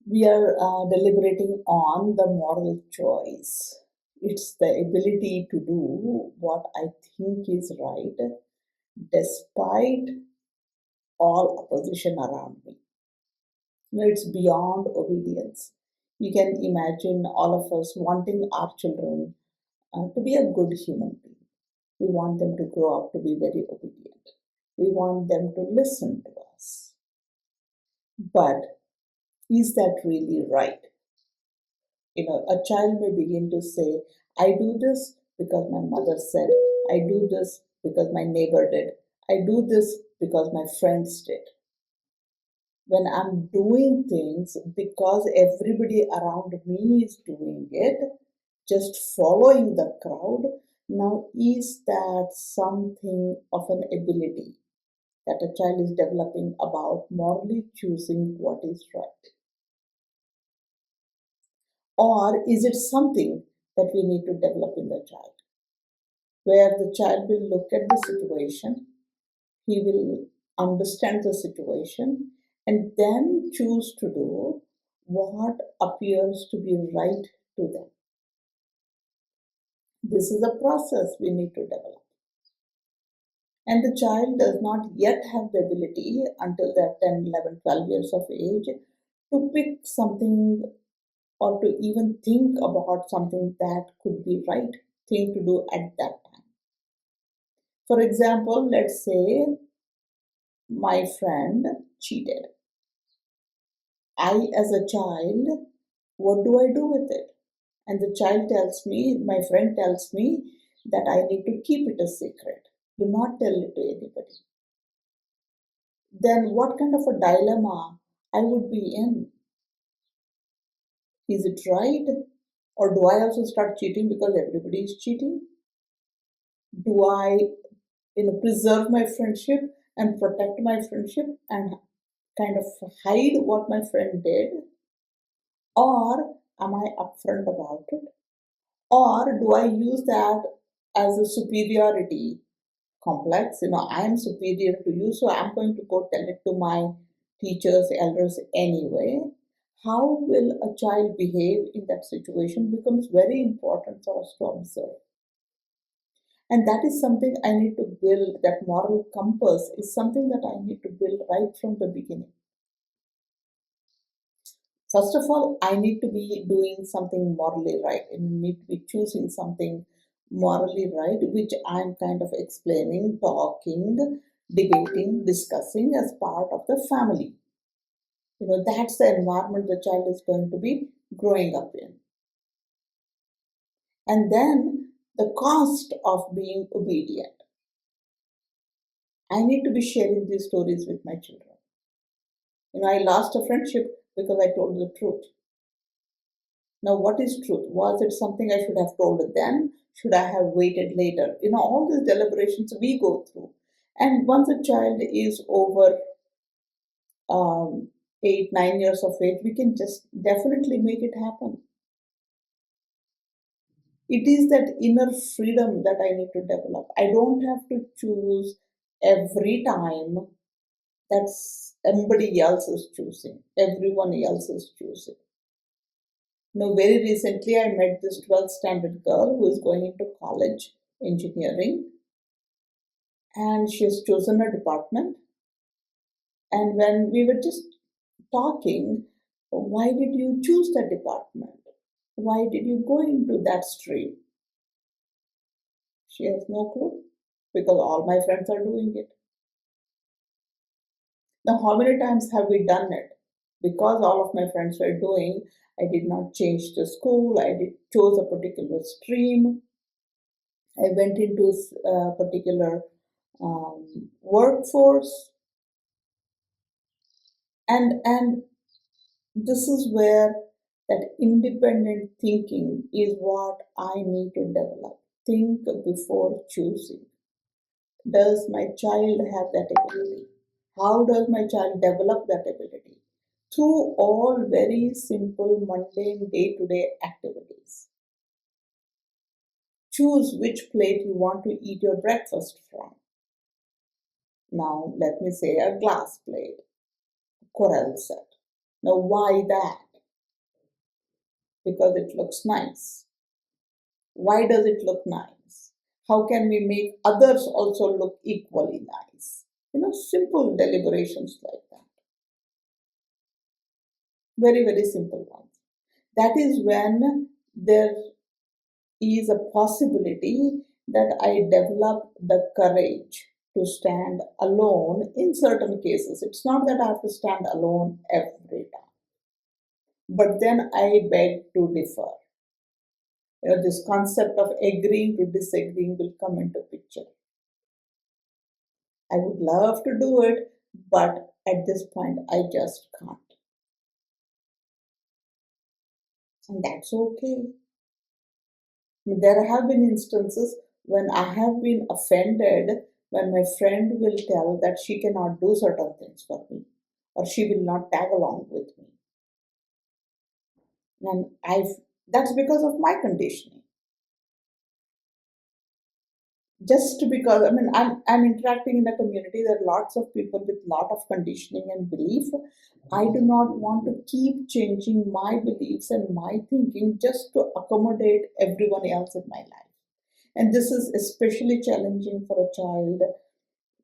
We are deliberating on the moral choice. It's the ability to do what I think is right despite all opposition around me. It's beyond obedience. You can imagine all of us wanting our children to be a good human being. We want them to grow up to be very obedient. We want them to listen to us. But is that really right? A child may begin to say, I do this because my mother said, I do this because my neighbor did, I do this because my friends did. When I'm doing things because everybody around me is doing it, just following the crowd, now is that something of an ability that a child is developing about morally choosing what is right? Or is it something that we need to develop in the child, where the child will look at the situation, he will understand the situation, and then choose to do what appears to be right to them? This is a process we need to develop. And the child does not yet have the ability until they're 10, 11, 12 years of age to pick something or to even think about something that could be right thing to do at that time. For example, let's say my friend cheated. I, as a child, what do I do with it? And the child tells me, my friend tells me that I need to keep it a secret. Do not tell it to anybody. Then what kind of a dilemma I would be in? Is it right? Or do I also start cheating because everybody is cheating? Do I preserve my friendship and protect my friendship and kind of hide what my friend did? Or am I upfront about it? Or do I use that as a superiority complex? I am superior to you, so I'm going to go tell it to my teachers, elders anyway. How will a child behave in that situation becomes very important for us to observe. And that is something I need to build. That moral compass is something that I need to build right from the beginning. First of all, I need to be doing something morally right and need to be choosing something morally right, which I'm kind of explaining, talking, debating, discussing as part of the family. That's the environment the child is going to be growing up in. And then the cost of being obedient. I need to be sharing these stories with my children. I lost a friendship because I told the truth. Now, what is truth? Was it something I should have told then? Should I have waited later? All these deliberations we go through. And once a child is over 8, 9 years of age, we can just definitely make it happen. It is that inner freedom that I need to develop. I don't have to choose every time that somebody else is choosing, everyone else is choosing. Very recently I met this 12th standard girl who is going into college engineering, and she has chosen a department. And when we were just talking, why did you choose that department? Why did you go into that stream? She has no clue because all my friends are doing it. Now, how many times have we done it? Because all of my friends were doing, I did not change the school, I did chose a particular stream, I went into a particular workforce, and this is where that independent thinking is what I need to develop. Think before choosing. Does my child have that ability? How does my child develop that ability? Through all very simple, mundane, day to day activities. Choose which plate you want to eat your breakfast from. Now, let me say a glass plate, Corelle set. Now, why that? because it looks nice. Why does it look nice? How can we make others also look equally nice? Simple deliberations like that. Very, very simple ones. That is when there is a possibility that I develop the courage to stand alone in certain cases. It's not that I have to stand alone every time, but then I beg to differ. This concept of agreeing to disagreeing will come into picture. I would love to do it, but at this point, I just can't. And that's okay. There have been instances when I have been offended when my friend will tell that she cannot do certain things for me or she will not tag along with me. And that's because of my conditioning. Just because I'm interacting in a community, there are lots of people with lot of conditioning and belief. I do not want to keep changing my beliefs and my thinking just to accommodate everyone else in my life. And this is especially challenging for a child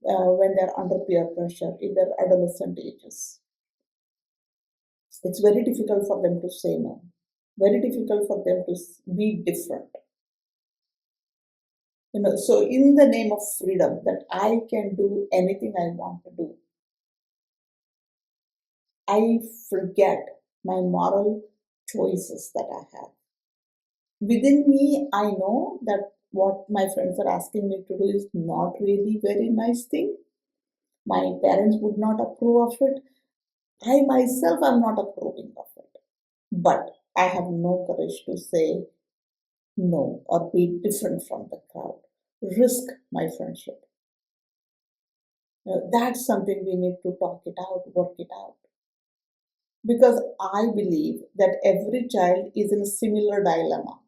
when they're under peer pressure in their adolescent ages. It's very difficult for them to say no, very difficult for them to be different. So in the name of freedom, that I can do anything I want to do, I forget my moral choices that I have. Within me, I know that what my friends are asking me to do is not really very nice thing. My parents would not approve of it. I myself am not approving of it. But I have no courage to say no or be different from the crowd, risk my friendship. That's something we need to talk it out, work it out. Because I believe that every child is in a similar dilemma,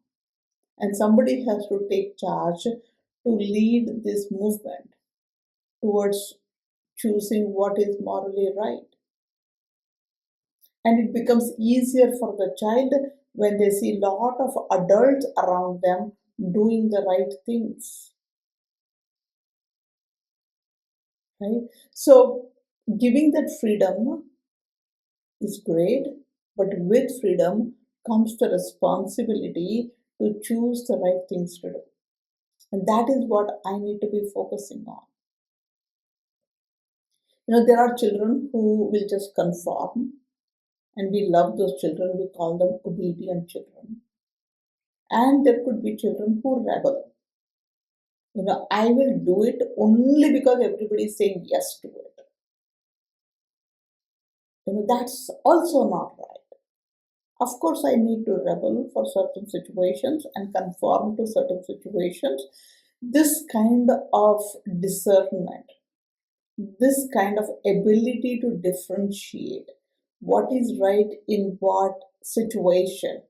and somebody has to take charge to lead this movement towards choosing what is morally right. And it becomes easier for the child when they see a lot of adults around them doing the right things. Right? So giving that freedom is great, but with freedom comes the responsibility to choose the right things to do. And that is what I need to be focusing on. There are children who will just conform, and we love those children. We call them obedient children. And there could be children who rebel. I will do it only because everybody is saying yes to it. That's also not right. Of course, I need to rebel for certain situations and conform to certain situations. This kind of discernment, this kind of ability to differentiate what is right in what situation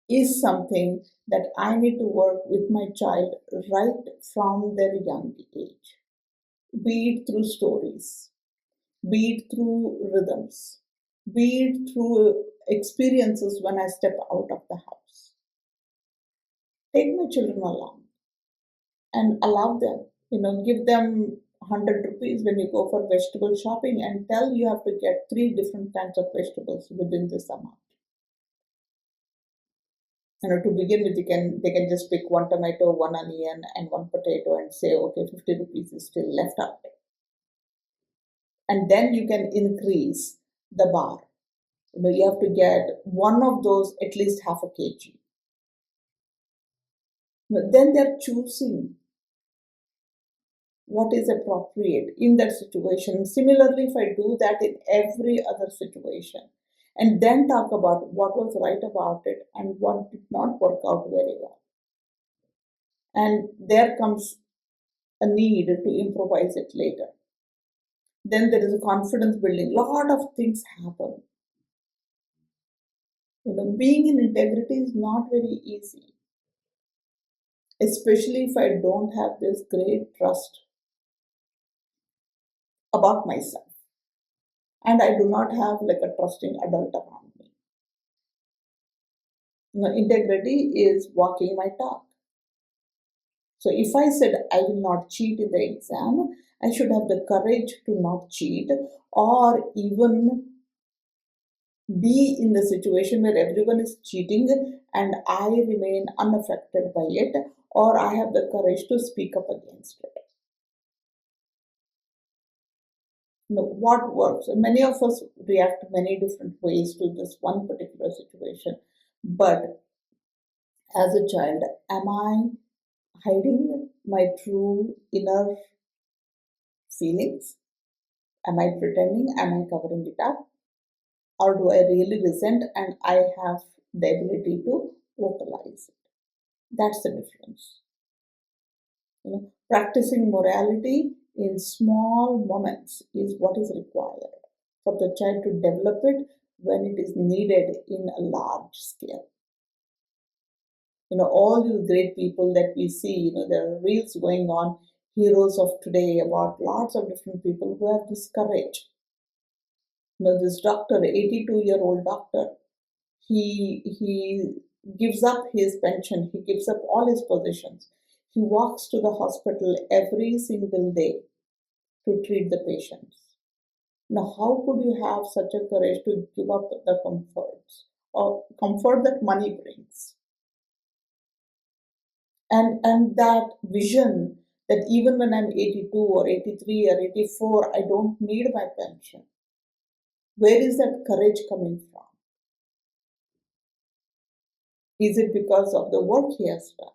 is something that I need to work with my child right from their young age, be it through stories, be it through rhythms, be it through experiences when I step out of the house. Take my children along and allow them, give them 100 rupees when you go for vegetable shopping and tell you have to get three different kinds of vegetables within this amount. To begin with, they can just pick one tomato, one onion, and one potato and say, okay, 50 rupees is still left out. And then you can increase the bar. You have to get one of those at least half a kg. Then they're choosing what is appropriate in that situation. Similarly, if I do that in every other situation, and then talk about what was right about it and what did not work out very well. And there comes a need to improvise it later. Then there is a confidence building. A lot of things happen. Being in integrity is not very easy, especially if I don't have this great trust about myself and I do not have like a trusting adult around me. Integrity is walking my talk. So if I said I will not cheat in the exam, I should have the courage to not cheat, or even be in the situation where everyone is cheating and I remain unaffected by it, or I have the courage to speak up against it. What works? Many of us react many different ways to this one particular situation, but as a child, am I hiding my true inner feelings? Am I pretending? Am I covering it up? Or do I really resent and I have the ability to vocalize it? That's the difference. Practicing morality in small moments is what is required for the child to develop it when it is needed in a large scale. All these great people that we see, there are reels going on, heroes of today, about lots of different people who have this courage. This doctor, 82-year-old doctor, he gives up his pension, he gives up all his positions. He walks to the hospital every single day to treat the patients. Now, how could you have such a courage to give up the comforts or comfort that money brings? And that vision that even when I'm 82 or 83 or 84, I don't need my pension. Where is that courage coming from? Is it because of the work he has done?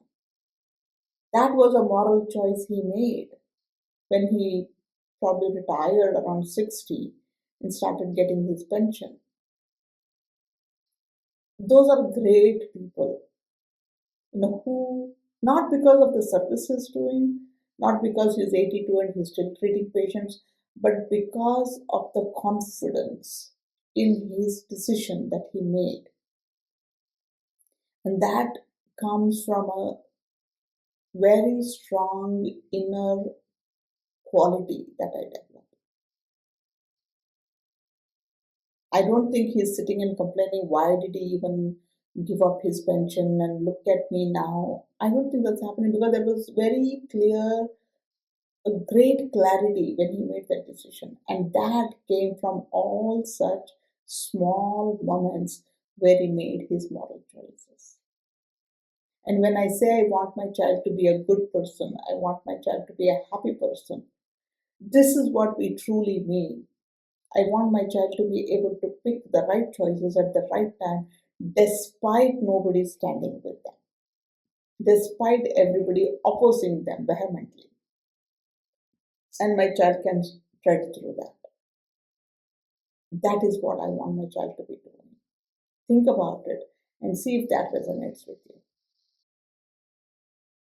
That was a moral choice he made when he probably retired around 60 and started getting his pension. Those are great people, who, not because of the service he's doing, not because he's 82 and he's still treating patients, but because of the confidence in his decision that he made. And that comes from a very strong inner quality that I developed. I don't think he's sitting and complaining, why did he even give up his pension and look at me now? I don't think that's happening because there was very clear, a great clarity when he made that decision. And that came from all such small moments where he made his moral choices. And when I say I want my child to be a good person, I want my child to be a happy person, this is what we truly mean. I want my child to be able to pick the right choices at the right time, despite nobody standing with them, despite everybody opposing them vehemently. And my child can tread through that. That is what I want my child to be doing. Think about it and see if that resonates with you.